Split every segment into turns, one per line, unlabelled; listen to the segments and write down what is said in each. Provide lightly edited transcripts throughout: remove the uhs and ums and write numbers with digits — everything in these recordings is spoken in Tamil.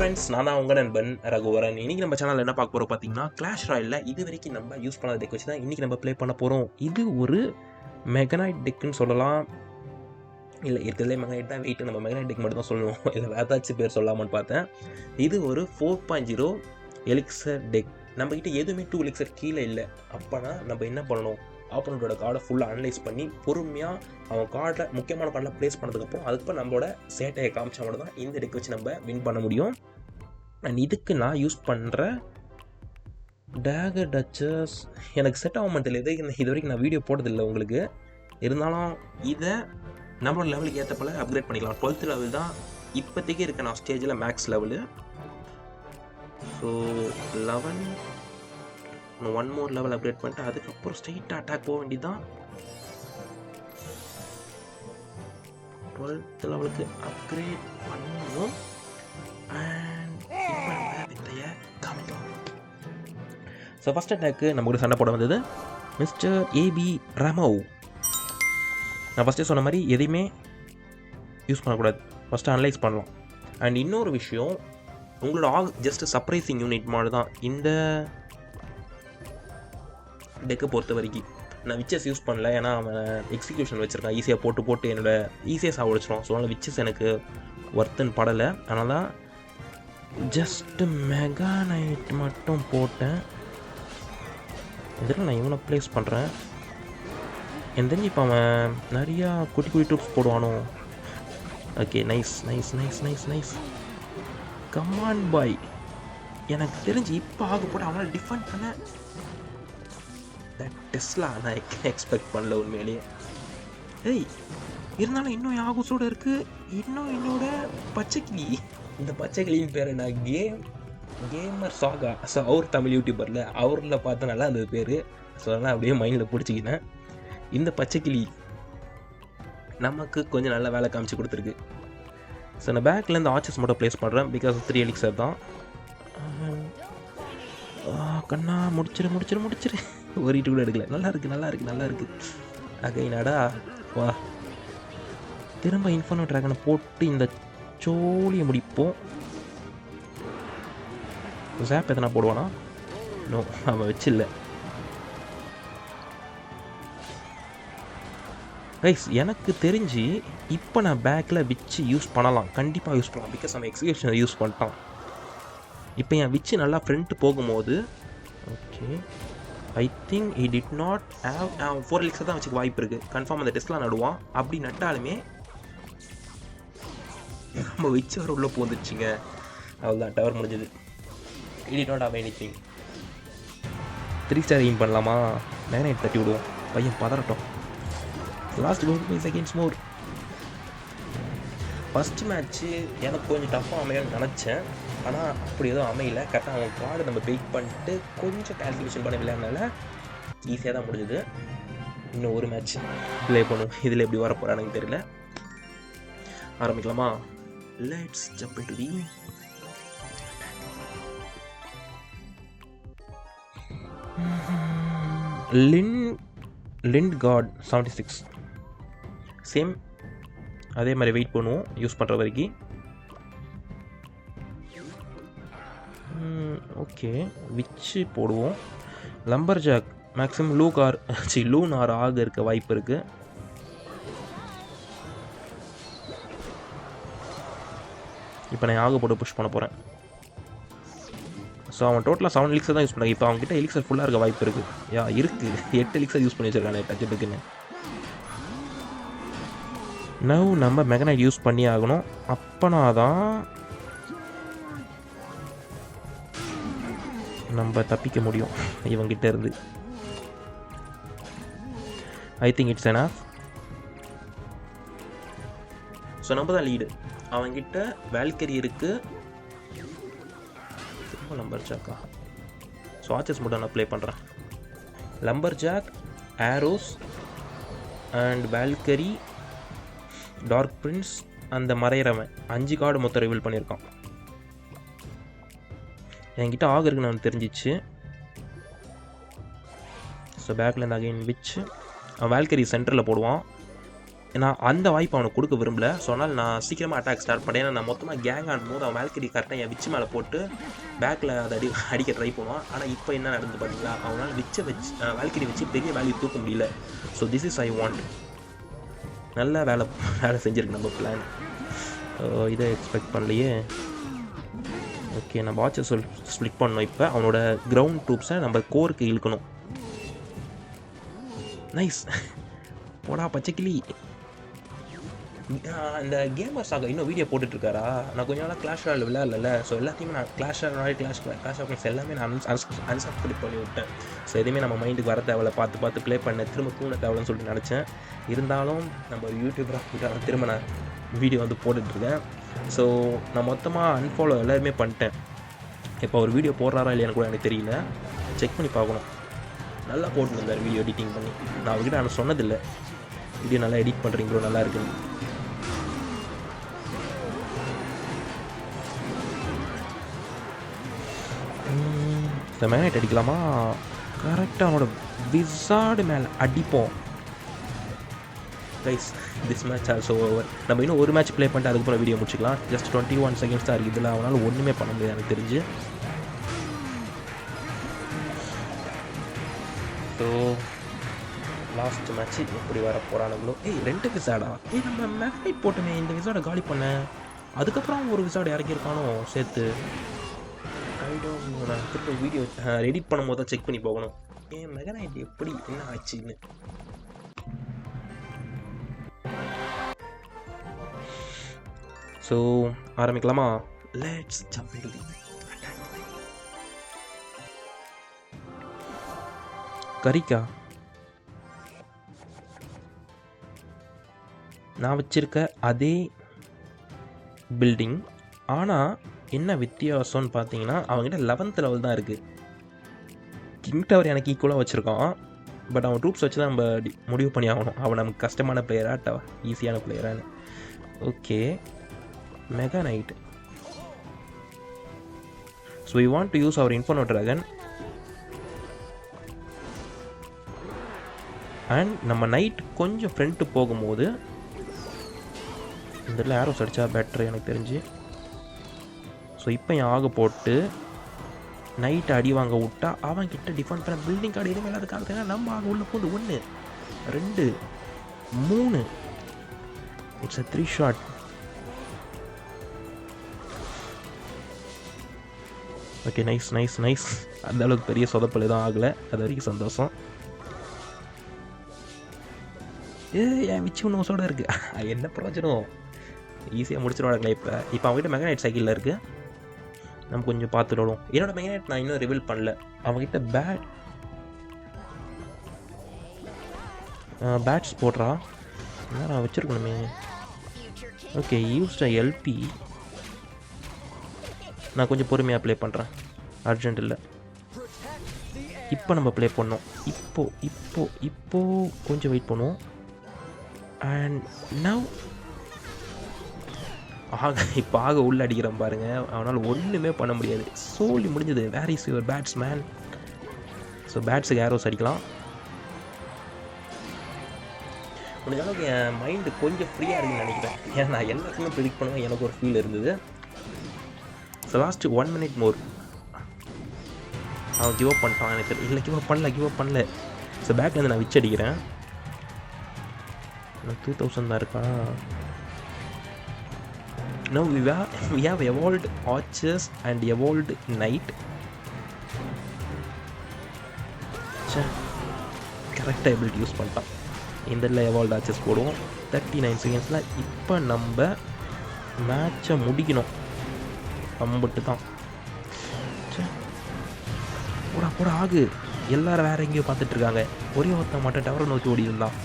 ஃப்ரெண்ட்ஸ், நான் தான் உங்கள் நண்பன் ரகுவரன். இன்றைக்கி நம்ம சேனலில் என்ன பார்க்க போகிறோம் பார்த்தீங்கன்னா, கிளாஷ் ராயலில் இது வரைக்கும் நம்ம யூஸ் பண்ணாத டெக் வச்சு தான் இன்றைக்கி நம்ம ப்ளே பண்ண போகிறோம். இது ஒரு மெகனைட் டெக்குன்னு சொல்லலாம். இல்லை, இருக்கிறதுலே மெகனைட் தான் வெயிட். நம்ம மெகனைட் டெக் மட்டும் தான் சொல்லணும், இல்லை வேறு ஏதாச்சும் பேர் சொல்லாமன்னு பார்த்தேன். இது ஒரு 4.0 எலிக்சர் டெக். நம்மக்கிட்ட எதுவுமே 2 எலிக்சர் கீழே இல்லை. அப்போனா நம்ம என்ன பண்ணணும், ஆப்போனண்ட்டோட கார்டை ஃபுல்லாக அனலைஸ் பண்ணி பொறுமையாக அவன் கார்டில் முக்கியமான கார்டில் ப்ளேஸ் பண்ணதுக்கப்புறம் அதுக்கப்புறம் நம்மளோட சேட்டையை காமிச்சா மட்டும் தான் இந்த டெக் வச்சு நம்ம வின் பண்ண முடியும். அண்ட் இதுக்கு நான் யூஸ் பண்ணுற டேகர் டச்சஸ் எனக்கு செட் ஆக மாட்டேங்குது. இது வரைக்கும் நான் வீடியோ போட்டதில்லை உங்களுக்கு. இருந்தாலும் இதை நம்மளோட லெவலுக்கு ஏற்ற போல் அப்கிரேட் பண்ணிக்கலாம். 12th லெவல் தான் இப்போதைக்கு இருக்க நான் ஸ்டேஜில் max level. So 11 1 more level upgrade பண்ணிட்டு அதுக்கப்புறம் ஸ்ட்ரெயிட்டாக அட்டாக் போக வேண்டியதுதான். 12th லெவலுக்கு அப்கிரேட் பண்ணுவோம். அண்ட் இப்போ நம்ம வித்தையை காமிக்கலாம். ஸோ ஃபஸ்ட் அட்டாக்கு நம்ம கூட சண்டை போட வந்தது மிஸ்டர் ஏபி ரமோவ். நான் ஃபஸ்ட்டே சொன்ன மாதிரி எதையுமே யூஸ் பண்ணக்கூடாது, ஃபஸ்ட்டு அனலைஸ் பண்ணலாம். அண்ட் இன்னொரு விஷயம், உங்களோட ஜஸ்ட் சர்ப்ரைசிங் யூனிட் மாதிரி தான் இந்த டெக்கை பொறுத்த வரைக்கும். நான் விச்சஸ் யூஸ் பண்ணல, ஏன்னா அவன் எக்ஸிக்யூஷன் வச்சுருக்கான். ஈஸியாக போட்டு என்னோட ஈஸியாக சாவடிச்சிடும். ஸோ அதனால் விச்சஸ் எனக்கு ஒர்த்துன்னு படலை. அதனால தான் ஜஸ்ட்டு மெகா நைட் மட்டும் போட்டேன். இதில் நான் இவனை ப்ளேஸ் பண்ணுறேன். எனக்கு தெரிஞ்சு இப்போ அவன் நிறையா குட்டி ட்ரூப்ஸ் போடுவானோ. Okay, nice nice nice nice nice come on boy. எனக்கு தெரிஞ்சு இப்போ ஆக போட்டு அவனால் டிஃபெண்ட் பண்ண டெஸ்லா நான் எக்ஸ்பெக்ட் பண்ணல உண்மையிலேயே. ஏய், இருந்தாலும் இன்னும் யாகுஸோட இருக்குது. இன்னும் என்னோட பச்சைக்கிளி. இந்த பச்சைக்கிளியின் பேர் நான் கேமர் சாகா. ஸோ அவர் தமிழ் யூடியூபரில் அவரில் பார்த்தா நல்லா அந்த பேர். ஸோ அதெல்லாம் அப்படியே மைண்டில் பிடிச்சிக்கினேன். இந்த பச்சைக்கிளி நமக்கு கொஞ்சம் நல்ல வேலை காமிச்சு கொடுத்துருக்கு. ஸோ நான் பேக்லேருந்து ஆர்ச்சர்ஸ் மட்டும் ப்ளேஸ் பண்ணுறேன். பிகாஸ் 3 எலிக்சர் தான். கண்ணா முடிச்சிரு. ஒரு ஹீட்டு கூட எடுக்கல. நல்லா இருக்கு. அகைனாடா வா, திரும்ப இன்ஃபர்னோ ட்ராகனை போட்டு இந்த சோழியை முடிப்போம். ஜாப் எத்தனை போடுவானா? நோ, அவன் வச்சில்ல. கைஸ், எனக்கு தெரிஞ்சு இப்போ நான் பேக்கில் விச்சு யூஸ் பண்ணலாம், கண்டிப்பாக யூஸ் பண்ணலாம். பிகாஸ் அவன் எக்ஸிக்யூஷன் யூஸ் பண்ணிட்டான். இப்போ என் விச்சு நல்லா ஃப்ரண்ட் போகும்போது, okay, I think he did not have 4 elixir தான் வச்சுக்க வாய்ப்பு இருக்குது. கன்ஃபார்ம் அந்த டெஸ்ட்லாம் நடுவான். அப்படி நட்டாலுமே நம்ம விச்சு வர உள்ளே போந்துச்சுங்க. அவ்வளோதான், டவர் முடிஞ்சது. he did not have anything. 3 star aim பண்ணலாமா? மேக்னைட் தட்டி விடுவோம், பையன் பதறட்டும். லாஸ்ட் 5 செகண்ட்ஸ் மோர். ஃபஸ்ட் மேட்ச்சு எனக்கு கொஞ்சம் டஃப்பாக அமையன்னு நினச்சேன். ஆனால் அப்படி எதுவும் அமையல. கரெக்டாக அவன் கார்டு நம்ம வெயிட் பண்ணிட்டு கொஞ்சம் கால்குலேஷன் பண்ண விளையாடுனால ஈஸியாக தான் முடிஞ்சுது. இன்னும் ஒரு மேட்ச் ப்ளே பண்ணும். இதில் எப்படி வர போகிறான்னு எனக்கு தெரியல. ஆரம்பிக்கலாமா? லெட்ஸ் ஜம்ப் இன்டு தி லிண்ட்கார்ட் 76. சேம் அதே மாதிரி வெயிட் பண்ணுவோம் யூஸ் பண்ணுற வரைக்கும். ஓகே, விச்சு போடுவோம். லம்பர் ஜாக் மேக்ஸிமம் லூனார் ஆக இருக்க வாய்ப்பு இருக்குது. இப்போ நான் ஆக போட்டு புஷ் பண்ண போகிறேன். ஸோ அவன் டோட்டலாக 7 எலிக்ஸர் தான் யூஸ் பண்ணாங்க. இப்போ அவங்ககிட்ட எலிக்ஸர் ஃபுல்லாக இருக்க வாய்ப்பு இருக்குது. இருக்குது 8 எலிக்ஸர் யூஸ் பண்ணி வச்சுருக்கானே டச்சுன்னு. நவ் நம்ம மெகனைட் யூஸ் பண்ணி ஆகணும். அப்போனா தான் நம்ம தப்பிக்க முடியும் இவங்கிட்ட இருந்து. I think it's enough. So நம்ம தான் லீடு. அவங்கிட்ட வேல்கரி இருக்குது. திரும்ப லம்பர் ஜாக்கா? ஸோ ஆர்ச்சர்ஸ் மட்டும் நான் ப்ளே பண்ணுறேன். Lumberjack, arrows and Valkyrie, dark prince, அந்த மறையிறவன் 5 கார்டு மொத்தம் ரிவீல் பண்ணியிருக்கான். என்கிட்ட ஆக இருக்குன்னு அவனுக்கு தெரிஞ்சிச்சு. ஸோ பேக்கில் இருந்து அகைன் விச் அவன் வேல்கரி சென்டரில் போடுவான். நான் அந்த வாய்ப்பு அவனுக்கு கொடுக்க விரும்பல. ஸோ அதனால் நான் சீக்கிரமாக அட்டாக் ஸ்டார்ட் பண்ணேன். ஏன்னா நான் மொத்தமாக கேங் ஆடும்போது அவன் வேல்கிரி கரெக்டாக என் விச்சு மேலே போட்டு பேக்கில் அதை அடிக்க ட்ரை பண்ணுவான். ஆனால் இப்போ என்ன நடந்து பார்த்தீங்களா, அவனால் வேல்கிரி வச்சு பெரிய வேல்யூ தூக்க முடியல. So this is I want. நல்ல வேலை செஞ்சுருக்கு நம்ம பிளான். இதை எக்ஸ்பெக்ட் பண்ணலையே. ஓகே, நம்ம வாட்சை ஸ்ப்ளிட் பண்ணோம். இப்போ அவனோட கிரவுண்ட் ட்ரூப்ஸை நம்ம கோருக்கு இழுக்கணும். நைஸ். போடா பச்சைக்கிளி. இந்த கேமர்ஸாக இன்னும் வீடியோ போட்டுட்ருக்காரா? நான் கொஞ்ச நாளாக கிளாஷ் ராயல் விளையாடல. ஸோ எல்லாத்தையுமே நான் கிளாஷ் ஆஃப் கிளான்ஸ் எல்லாமே நான் அன்சப்ஸ்கிரைப் பண்ணி விட்டேன். ஸோ எதுவுமே நம்ம மைண்டுக்கு வர தேவையில்ல. பார்த்து ப்ளே பண்ண திரும்ப தூண தேவைன்னு சொல்லிட்டு நினச்சேன். இருந்தாலும் நம்ம யூடியூபராக திரும்ப நான் வீடியோ வந்து போட்டுட்ருக்கேன். ஸோ நான் மொத்தமாக அன்ஃபாலோ எல்லாருமே பண்ணிட்டேன். இப்போ ஒரு வீடியோ போடுறாரா இல்லையான்னு கூட எனக்கு தெரியல. செக் பண்ணி பார்க்கணும். நல்லா போட்டுருந்தார் வீடியோ எடிட்டிங் பண்ணி. நான் அவர்கிட்ட நான் சொன்னதில்லை வீடியோ நல்லா எடிட் பண்ணுறீங்க ப்ரோ, நல்லா இருக்குன்னு. இந்த மேனேட் அடிக்கலாமா? கரெக்டாக அவனோட விசார்டு மேலே அடிப்போம். Guys, this match also over. நம்ம இன்னும் ஒரு மேட்ச் ப்ளே பண்ணிட்டு அதுக்கப்புறம் வீடியோ முடிச்சுக்கலாம். ஜஸ்ட் 21 செகண்ட்ஸ் தான் இருக்குது. இதில் அவனால் ஒன்றுமே பண்ண முடியாது எனக்கு தெரிஞ்சு. ஸோ லாஸ்ட் மேட்ச்சு எப்படி வர போகிறானுங்களோ. 2 விசாடா? நம்ம மேக்னைட் போட்டோமே, இந்த விசாடை காலி பண்ணேன். அதுக்கப்புறம் ஒரு விசாடை இறக்கியிருக்கானோ சேர்த்து. நான் திரும்ப வீடியோ எடிட் பண்ணும்போது தான் செக் பண்ணி போகணும். மெகனைட் எப்படி என்ன ஆச்சுன்னு. ஸோ ஆரம்பிக்கலாமா? Let's jump into the attack. கரிக்கா நான் வச்சிருக்க அதே பில்டிங். ஆனால் என்ன வித்தியாசம்னு பார்த்தீங்கன்னா, அவங்ககிட்ட 11th லெவல் தான் இருக்குது. கிங் டவர் எனக்கு ஈக்குவலாக வச்சுருக்கான். பட் அவன் ட்ரூப்ஸ் வச்சு தான் நம்ம முடிவு பண்ணி ஆகணும் அவன் நமக்கு கஷ்டமான பிளேயரா ஈஸியான பிளேயரான்னு. Okay, mega knight. So we want to use our inferno dragon. And நம்ம நைட் கொஞ்சம் ஃப்ரண்ட்டு போகும்போது இந்த இடத்துல ஆரோஸ் அடித்தா பெட்டர் எனக்கு தெரிஞ்சு. ஸோ இப்போ என் ஆக போட்டு நைட்டை அடி வாங்க விட்டா அவன் கிட்ட டிஃபெண்ட் பண்ண பில்டிங் கார்டு எதுவும் இல்லாததுக்காக நம்ம ஆக உள்ள போகுது. 1 2 3. It's 3 shot. Okay, nice nice nice. அந்த அளவுக்கு பெரிய சொதப்பல் எதுவும் ஆகலை, அது வரைக்கும் சந்தோஷம். என் மிச்சி ஒன்று மோசோட இருக்குது. என்ன பிரயோஜனம்? ஈஸியாக முடிச்சிடுவாங்களே. இப்போ அவங்ககிட்ட மெகனைட் சைக்கிளில் இருக்குது. நம்ம கொஞ்சம் பார்த்துடுவோம். என்னோட மெகனைட் நான் இன்னும் ரிவீல் பண்ணல. அவங்ககிட்ட பேட்ஸ் போடுறா. நான் வச்சுருக்கணுமே. Okay, used LP. நான் கொஞ்சம் பொறுமையாக ப்ளே பண்ணுறேன், அர்ஜென்ட் இல்லை. இப்போ நம்ம ப்ளே பண்ணோம். இப்போ கொஞ்சம் வெயிட் பண்ணுவோம். அண்ட் நவ் இப்போ உள்ள அடிக்கிறோம் பாருங்க. அவனால் ஒன்றுமே பண்ண முடியாது. சோலி முடிஞ்சது. Where is your batsman? So பேட்ஸுக்கு ஏரோஸ் அடிக்கலாம். முடிஞ்ச அளவுக்கு என் மைண்டு கொஞ்சம் ஃப்ரீயாக இருக்குன்னு நினைக்கிறேன். ஏன்னா நான் எல்லாத்தையுமே ப்ரிடிக்ட் பண்ணுவேன். எனக்கு ஒரு ஃபீல் இருந்தது. ஸோ லாஸ்ட்டு 1 minute மோர். அவன் கிவ் அப் பண்ணிட்டான் எனக்கு. இல்லை, கிவ் அப் பண்ணல. ஸோ பேக்லேருந்து நான் விச் அடிக்கிறேன். 2000 தான் இருக்கா? Now we have evolved archers and evolved knight. கரெக்டாக எபிலிட்டி யூஸ் பண்ணிட்டான். இந்த இதில் எவால்வ்டு ஆர்ச்சர்ஸ் போடுவோம். 39 செகண்ட்ஸில் இப்போ நம்ம மேட்சை முடிக்கணும். அம்பிட்டு தான். போடா ஆகு. எல்லோரும் வேறு எங்கேயோ பார்த்துட்ருக்காங்க. ஒரே ஒருத்தன் மட்டும் டவரை நோக்கி ஓடி இருந்தான்.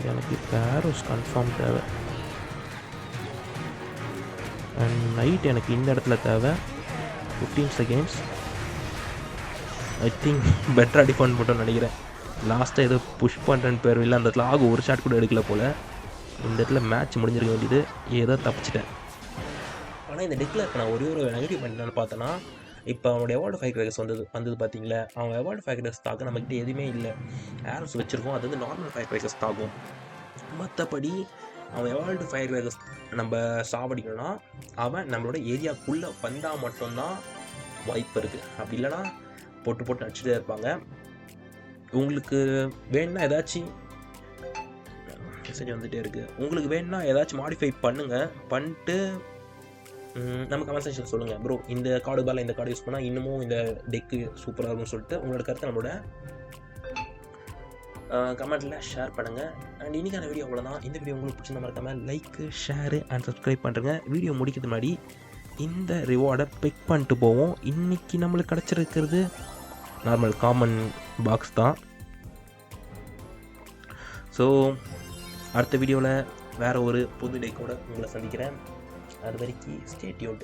எனக்கு பேரோஸ் கன்ஃபார்ம் தேவை. அண்ட் நைட் எனக்கு இந்த இடத்துல தேவை. 15 செகண்ட்ஸ். ஐ திங்க் பெட்டராக டிஃபெண்ட் மட்டும் நினைக்கிறேன். லாஸ்ட்டாக ஏதோ புஷ் பண்ணுறேன்னு பேர் இல்லை. அந்த இடத்துல ஒரு ஷாட் கூட எடுக்கல போல். இந்த இடத்துல மேட்ச் முடிஞ்சிருக்க வேண்டியது. ஏதோ தப்பிச்சிட்டேன். ஆனால் இந்த டெக்கில் இருக்க நான் ஒரே ஒரு நெகட்டிவ் பாயிண்ட் என்னென்னு பார்த்தேன்னா, இப்போ அவனோட எவார்டு ஃபைவ் கிரேக்கர்ஸ் வந்தது பார்த்தீங்களா, அவன் எவார்டு ஃபைவ் கிரேக்கர்ஸ் தாக்க நம்மக்கிட்ட எதுவுமே இல்லை. ஏரோஸ் வச்சுருக்கோம், அது வந்து நார்மல் ஃபைவ் கிரேக்கர்ஸ் தாக்கும். மற்றபடி அவன் எவால்டு ஃபயர் கிரேக்கர்ஸ் நம்ம சாவடிக்கணும்னா அவன் நம்மளோட ஏரியாக்குள்ளே வந்தால் மட்டும்தான் வாய்ப்பு இருக்குது. அப்படி இல்லைன்னா போட்டு அடிச்சுட்டே இருப்பாங்க. உங்களுக்கு வேணும்னா ஏதாச்சும் மெசேஜ் வந்துகிட்டே இருக்குது, உங்களுக்கு வேணும்னா ஏதாச்சும் மாடிஃபை பண்ணுங்கள். பண்ணிட்டு நம்ம கமெண்ட் செக்ஷன் சொல்லுங்கள், ப்ரோ இந்த கார்டு பால இந்த கார்டு யூஸ் பண்ணால் இன்னமும் இந்த டெக்கு சூப்பராக இருக்கும்னு சொல்லிட்டு உங்களோட கருத்தை நம்மளோட கமெண்ட்டில் ஷேர் பண்ணுங்கள். அண்ட் இன்றைக்கான வீடியோ அவ்வளோதான். இந்த வீடியோ உங்களுக்கு பிடிச்சிருந்த மறக்காமல் லைக்கு, ஷேரு அண்ட் சப்ஸ்கிரைப் பண்ணுறேங்க. வீடியோ முடிக்கிறது முன்னாடி இந்த ரிவார்டை பிக் பண்ணிட்டு போவோம். இன்றைக்கி நம்மளுக்கு கிடச்சிருக்கிறது நார்மல் காமன் பாக்ஸ் தான். ஸோ அடுத்த வீடியோவில் வேறு ஒரு புது டேக்கோடு உங்களை சந்திக்கிறேன். அது வரைக்கும் ஸ்டே டியூன்ட்.